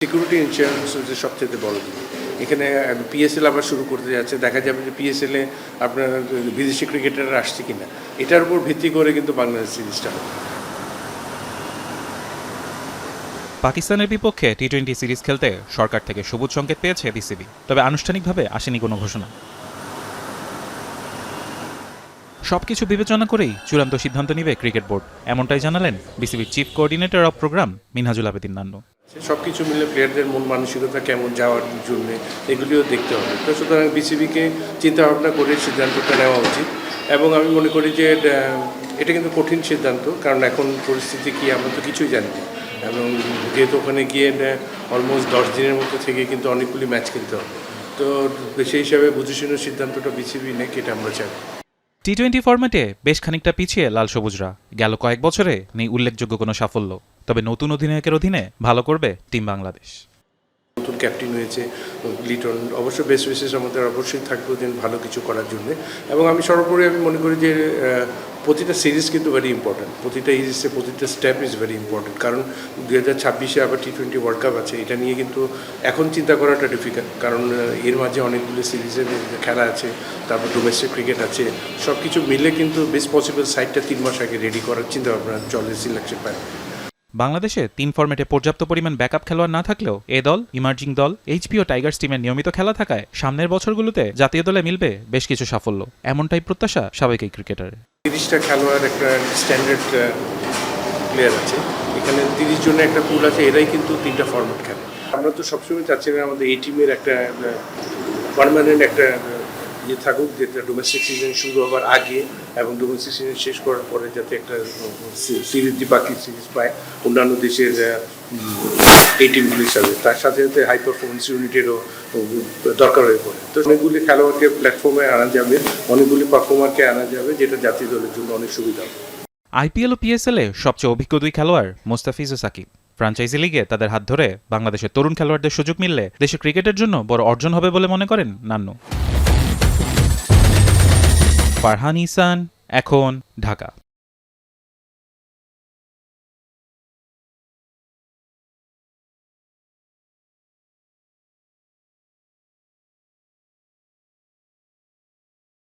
Security insurance হচ্ছে সবচেয়ে বড় দিক। এখানে পিএসএল আবার শুরু করতে যাচ্ছে, দেখা যাবে যে পিএসএলে আপনার বিদেশি ক্রিকেটাররা আসছে কিনা, এটার উপর ভিত্তি করে কিন্তু বাংলাদেশ সিরিজটা হবে। পাকিস্তানের বিপক্ষে টি-20 সিরিজ খেলতে সরকার থেকে সবুজ সংকেত পেয়েছে বিসিবি, তবে আনুষ্ঠানিকভাবে আসেনি কোনো ঘোষণা। সবকিছু বিবেচনা করেই চূড়ান্ত সিদ্ধান্ত নেবে ক্রিকেট বোর্ড, এমনটাই জানালেন বিসিবির chief coordinator of programme Minhajul Abedin Nannu. সব কিছু মিলে প্লেয়ারদের মন মানসিকতা কেমন যাওয়ার জন্য এগুলিও দেখতে হবে। তো সুতরাং বিসিবিকে চিন্তাভাবনা করে সিদ্ধান্তটা নেওয়া উচিত, এবং আমি মনে করি যে এটা কিন্তু কঠিন সিদ্ধান্ত, কারণ এখন পরিস্থিতি কি আমরা তো কিছুই জানি না, এবং যেহেতু ওখানে গিয়ে অলমোস্ট 10 দিনের মতো থেকে কিন্তু অনেকগুলি ম্যাচ খেলতে হবে। তো সেই হিসাবে বুঝে শুনে সিদ্ধান্তটা বিসিবি নেক, এটা আমরা চাই। টি-20 ফরম্যাটে বেশ খানিকটা পিছিয়ে লাল সবুজরা, গেল কয়েক বছরে নেই উল্লেখযোগ্য কোনো সাফল্য, তবে নতুন অধিনায়কের অধীনে ভালো করবে টিম বাংলাদেশ। নতুন ক্যাপ্টেন হয়েছে লিটন, অবশ্য বেস্ট উইশেস আমাদের অবশ্যই থাকবে যে ভালো কিছু করার জন্য। এবং আমি সর্বোপরি মনে করি যে প্রতিটা সিরিজ কিন্তু ভেরি ইম্পর্ট্যান্ট, প্রতিটা ইনিংসে প্রতিটা স্টেপ ইজ ভেরি ইম্পর্ট্যান্ট, কারণ 2026-এ আবার টি-20 ওয়ার্ল্ড কাপ আছে। এটা নিয়ে কিন্তু এখন চিন্তা করাটা ডিফিকাল্ট, কারণ এর মাঝে অনেকগুলো সিরিজের খেলা আছে, তারপর ডোমেস্টিক ক্রিকেট আছে, সব কিছু মিলে কিন্তু বেস্ট পসিবল সাইডটা 3 মাস আগে রেডি করার চিন্তাভাবনা চলে সিলেকশন পায়। বাংলাদেশে 3 ফরম্যাটে পর্যাপ্ত পরিমাণ ব্যাকআপ খেলোয়াড় না থাকলেও এ দল, ইমার্জিং দল, এইচপি ও টাইগার্স টিমের নিয়মিত খেলা থাকায় সামনের বছরগুলোতে জাতীয় দলে মিলবে বেশ কিছু সাফল্য, এমনটাই প্রত্যাশা স্বাভাবিক ক্রিকেটারের। 30টা খেলোয়াড় একটা স্ট্যান্ডার্ড প্লেয়ার আছে, এখানে 30 জনের একটা পুল আছে, এরাই কিন্তু 3টা ফরম্যাট খেলে। আমরা তো সবসময় চাচ্ছি না আমাদের এই টিমের একটা পার্মানেন্ট একটা ইয়ে থাকুক, যেটা ডোমেস্টিক সিজন শুরু হওয়ার আগে এবং ডোমেস্টিক সিজন শেষ করার পরে যাতে একটা সিরিজ, দ্বিপাক্ষিক সিরিজ পায় অন্যান্য দেশের এই টিমগুলির সাথে, তার সাথে সাথে হাই পারফরমেন্স ইউনিটেরও দরকার হয়ে পড়ে। তো অনেকগুলি খেলোয়াড়কে প্ল্যাটফর্মে আনা যাবে, অনেকগুলি পারফর্মারকে আনা যাবে, যেটা জাতীয় দলের জন্য অনেক সুবিধা হবে। আইপিএল ও পিএসএল-এ সবচেয়ে অভিজ্ঞ 2 খেলোয়াড় মোস্তাফিজ ও সাকিব। ফ্র্যাঞ্চাইজি লিগে তাদের হাত ধরে বাংলাদেশের তরুণ খেলোয়াড়দের সুযোগ মিললে দেশের ক্রিকেটের জন্য বড় অর্জন হবে বলে মনে করেন নান্নু। ফারহান ইহসান, এখন, ঢাকা।